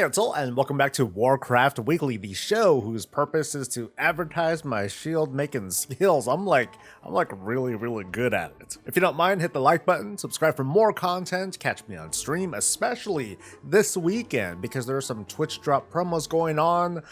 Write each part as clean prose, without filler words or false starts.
Cancel, and welcome back to Warcraft Weekly, the show whose purpose is to advertise my shield making skills. I'm like really good at it. If you don't mind, hit the like button, subscribe for more content, catch me on stream, especially this weekend because there are some Twitch drop promos going on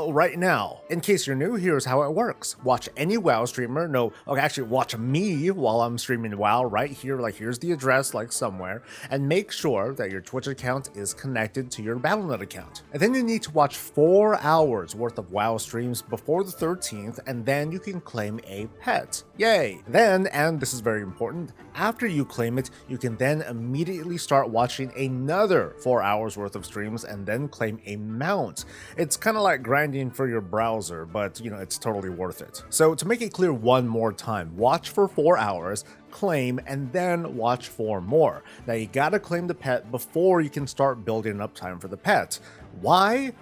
right now. In case you're new, here's how it works. Watch any WoW streamer, watch me while I'm streaming WoW right here, here's the address somewhere, and make sure that your Twitch account is connected to your Battle.net account. And then you need to watch 4 hours worth of WoW streams before the 13th, and then you can claim a pet. Yay! Then, and this is very important, after you claim it, you can then immediately start watching another 4 hours worth of streams and then claim a mount. It's kind of like grinding for your browser, but it's totally worth it. So to make it clear one more time, watch for 4 hours, claim, and then watch 4 more. Now you gotta claim the pet before you can start building up time for the pet. Why?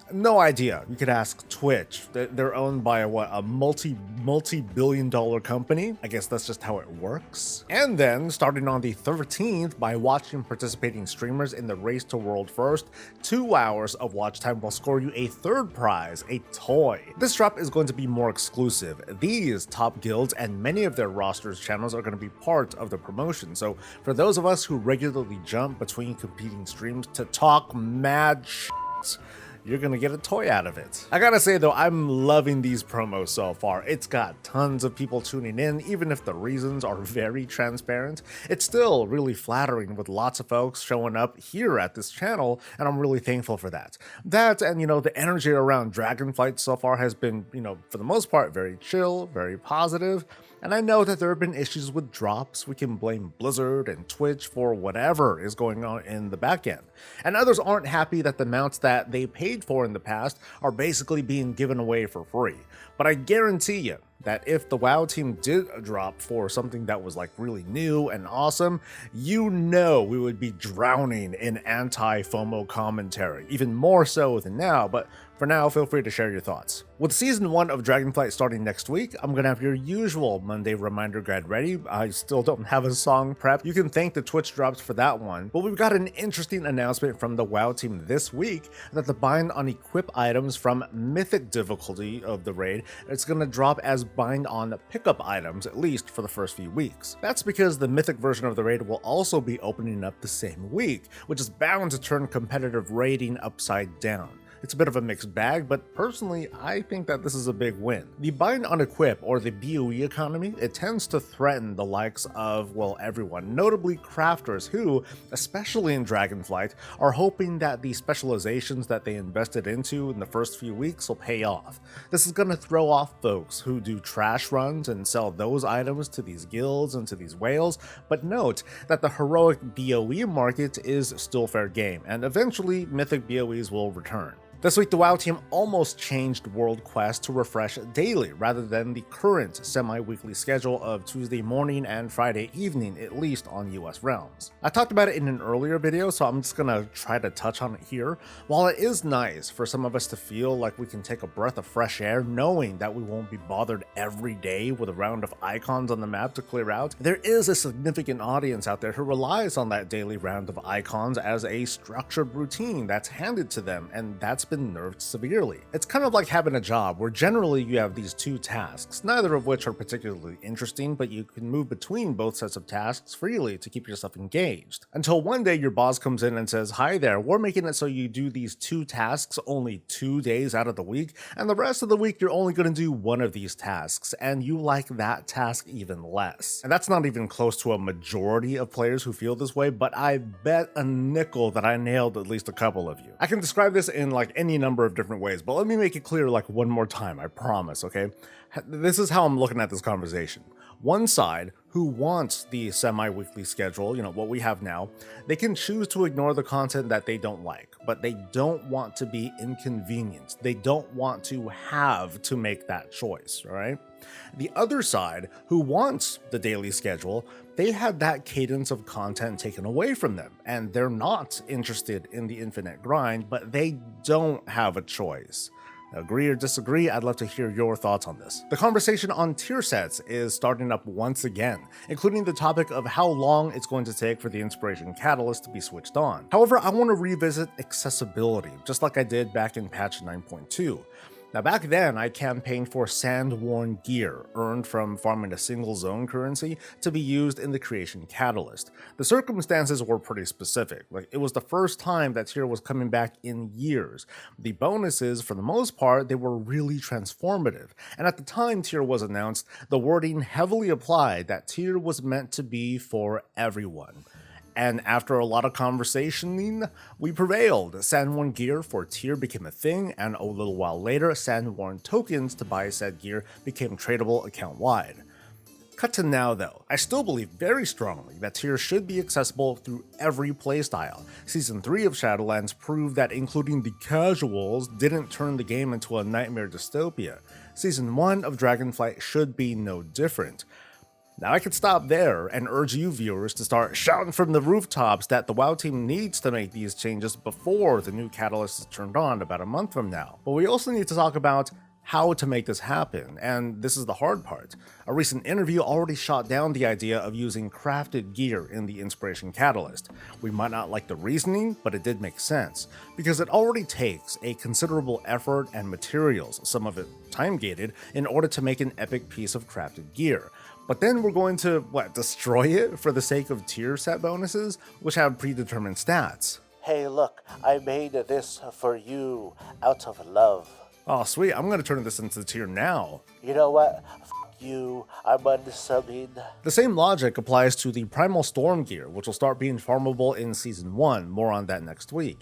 No idea. You could ask Twitch. They're owned by a multi-billion dollar company. I guess that's just how it works. And then, starting on the 13th, by watching participating streamers in the Race to World First, 2 hours of watch time will score you a third prize, a toy. This drop is going to be more exclusive. These top guilds and many of their rosters channels are going to be part of the promotion. So for those of us who regularly jump between competing streams to talk mad shit, you're gonna get a toy out of it. I gotta say though, I'm loving these promos so far. It's got tons of people tuning in, even if the reasons are very transparent. It's still really flattering with lots of folks showing up here at this channel, and I'm really thankful for that. That and the energy around Dragonflight so far has been, for the most part, very chill, very positive. And I know that there have been issues with drops. We can blame Blizzard and Twitch for whatever is going on in the back end. And others aren't happy that the mounts that they paid for in the past are basically being given away for free. But I guarantee you that if the WoW team did a drop for something that was really new and awesome, we would be drowning in anti-FOMO commentary, even more so than now. But for now, feel free to share your thoughts. With Season 1 of Dragonflight starting next week, I'm going to have your usual Monday reminder guide ready. I still don't have a song prep. You can thank the Twitch drops for that one. But we've got an interesting announcement from the WoW team this week that the bind on equip items from Mythic difficulty of the raid, it's going to drop as bind on pickup items, at least for the first few weeks. That's because the Mythic version of the raid will also be opening up the same week, which is bound to turn competitive raiding upside down. It's a bit of a mixed bag, but personally, I think that this is a big win. The bind on equip, or the BoE economy, it tends to threaten the likes of, everyone, notably crafters who, especially in Dragonflight, are hoping that the specializations that they invested into in the first few weeks will pay off. This is going to throw off folks who do trash runs and sell those items to these guilds and to these whales, but note that the heroic BoE market is still fair game, and eventually Mythic BoEs will return. This week, the WoW team almost changed World Quest to refresh daily rather than the current semi-weekly schedule of Tuesday morning and Friday evening, at least on US realms. I talked about it in an earlier video, so I'm just gonna try to touch on it here. While it is nice for some of us to feel like we can take a breath of fresh air knowing that we won't be bothered every day with a round of icons on the map to clear out, there is a significant audience out there who relies on that daily round of icons as a structured routine that's handed to them, and that's been nerfed severely. It's kind of like having a job where generally you have these 2 tasks, neither of which are particularly interesting, but you can move between both sets of tasks freely to keep yourself engaged. Until one day your boss comes in and says, "Hi there, we're making it so you do these 2 tasks only 2 days out of the week, and the rest of the week you're only going to do one of these tasks, and you like that task even less." And that's not even close to a majority of players who feel this way, but I bet a nickel that I nailed at least a couple of you. I can describe this in any number of different ways, but let me make it clear one more time, I promise, okay? This is how I'm looking at this conversation. One side, who wants the semi-weekly schedule, what we have now, they can choose to ignore the content that they don't like, but they don't want to be inconvenienced. They don't want to have to make that choice, all right? The other side, who wants the daily schedule, they had that cadence of content taken away from them, and they're not interested in the infinite grind, but they don't have a choice. Agree or disagree, I'd love to hear your thoughts on this. The conversation on tier sets is starting up once again, including the topic of how long it's going to take for the Inspiration Catalyst to be switched on. However, I want to revisit accessibility, just like I did back in patch 9.2. Now back then, I campaigned for Sand-Worn gear, earned from farming a single zone currency to be used in the Creation Catalyst. The circumstances were pretty specific, like it was the first time that tier was coming back in years. The bonuses, for the most part, they were really transformative, and at the time tier was announced, the wording heavily applied that tier was meant to be for everyone. And after a lot of conversationing, we prevailed. Sand-Worn gear for tier became a thing, and a little while later, Sand-Worn tokens to buy said gear became tradable account-wide. Cut to now though, I still believe very strongly that tier should be accessible through every playstyle. Season 3 of Shadowlands proved that including the casuals didn't turn the game into a nightmare dystopia. Season 1 of Dragonflight should be no different. Now I could stop there and urge you viewers to start shouting from the rooftops that the WoW team needs to make these changes before the new catalyst is turned on about a month from now. But we also need to talk about how to make this happen, and this is the hard part. A recent interview already shot down the idea of using crafted gear in the Inspiration Catalyst. We might not like the reasoning, but it did make sense, because it already takes a considerable effort and materials, some of it time-gated, in order to make an epic piece of crafted gear. But then we're going to, destroy it for the sake of tier set bonuses, which have predetermined stats. Hey look, I made this for you, out of love. Oh sweet, I'm gonna turn this into tier now. You know what? F you, I'm unsubbing. The same logic applies to the Primal Storm gear, which will start being farmable in Season 1, more on that next week.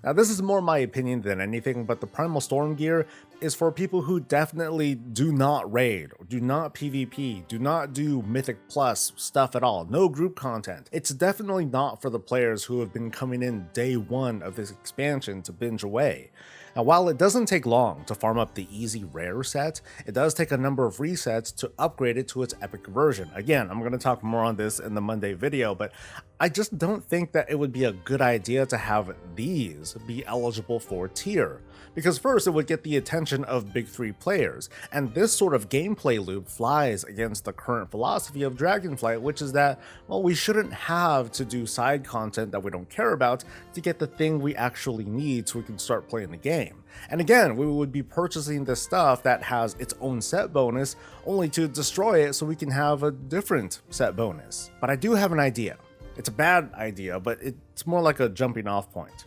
Now this is more my opinion than anything, but the Primal Storm gear is for people who definitely do not raid, or do not PvP, do not do Mythic Plus stuff at all, no group content. It's definitely not for the players who have been coming in day one of this expansion to binge away. Now while it doesn't take long to farm up the easy rare set, it does take a number of resets to upgrade it to its epic version. Again, I'm going to talk more on this in the Monday video, but I just don't think that it would be a good idea to have these be eligible for tier. Because first, it would get the attention of big 3 players, and this sort of gameplay loop flies against the current philosophy of Dragonflight, which is that, well, we shouldn't have to do side content that we don't care about to get the thing we actually need so we can start playing the game. And again, we would be purchasing this stuff that has its own set bonus, only to destroy it so we can have a different set bonus. But I do have an idea. It's a bad idea, but it's more like a jumping off point.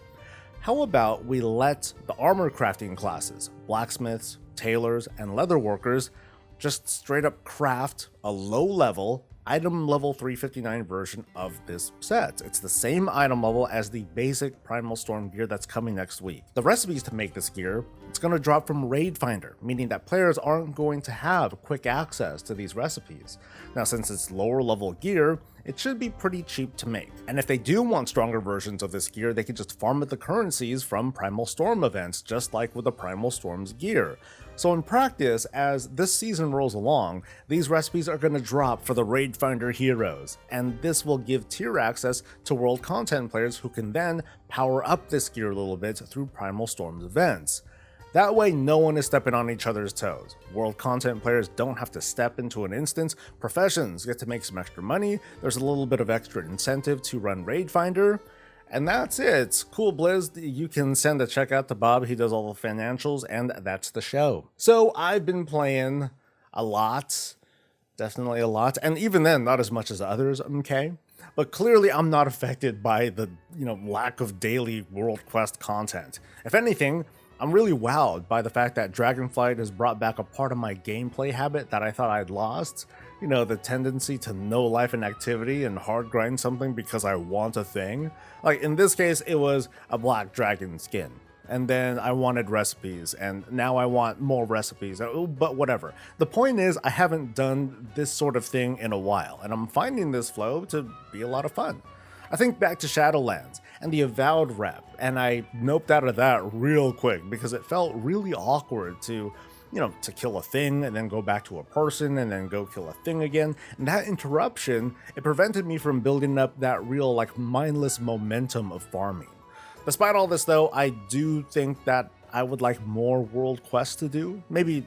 How about we let the armor crafting classes, blacksmiths, tailors, and leatherworkers, just straight up craft a low level, item level 359 version of this set. It's the same item level as the basic Primal Storm gear that's coming next week. The recipes to make this gear, it's going to drop from Raid Finder, meaning that players aren't going to have quick access to these recipes. Now since it's lower level gear, it should be pretty cheap to make. And if they do want stronger versions of this gear, they can just farm at the currencies from Primal Storm events, just like with the Primal Storm's gear. So in practice, as this season rolls along, these recipes are going to drop for the Raid Finder heroes, and this will give tier access to world content players who can then power up this gear a little bit through Primal Storm's events. That way, no one is stepping on each other's toes. World content players don't have to step into an instance, professions get to make some extra money, there's a little bit of extra incentive to run Raid Finder, and that's it. Cool Blizz, you can send a check out to Bob, he does all the financials, and that's the show. So I've been playing a lot, definitely a lot, and even then, not as much as others, okay? But clearly I'm not affected by the, lack of daily World Quest content. If anything, I'm really wowed by the fact that Dragonflight has brought back a part of my gameplay habit that I thought I'd lost. The tendency to know life and activity and hard grind something because I want a thing. Like in this case, it was a black dragon skin. And then I wanted recipes, and now I want more recipes, but whatever. The point is, I haven't done this sort of thing in a while, and I'm finding this flow to be a lot of fun. I think back to Shadowlands and the Avowed rep, and I noped out of that real quick because it felt really awkward to kill a thing and then go back to a person and then go kill a thing again. And that interruption, it prevented me from building up that real mindless momentum of farming. Despite all this though, I do think that I would like more world quests to do. Maybe,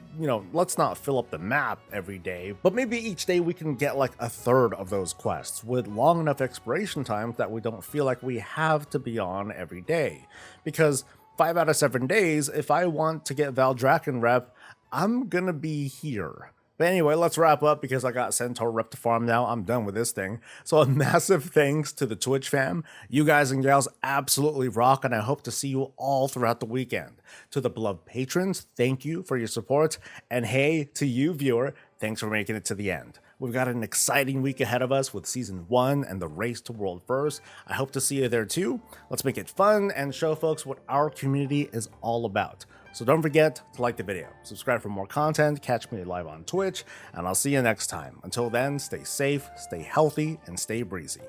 let's not fill up the map every day, but maybe each day we can get like a third of those quests with long enough expiration times that we don't feel like we have to be on every day. Because 5 out of 7 days, if I want to get Valdrakken rep, I'm gonna be here. But anyway, let's wrap up because I got Centaur rep to farm now. I'm done with this thing. So a massive thanks to the Twitch fam. You guys and gals absolutely rock, and I hope to see you all throughout the weekend. To the beloved patrons, thank you for your support. And hey, to you viewer, thanks for making it to the end. We've got an exciting week ahead of us with Season 1 and the race to World First. I hope to see you there too. Let's make it fun and show folks what our community is all about. So don't forget to like the video, subscribe for more content, catch me live on Twitch, and I'll see you next time. Until then, stay safe, stay healthy, and stay breezy.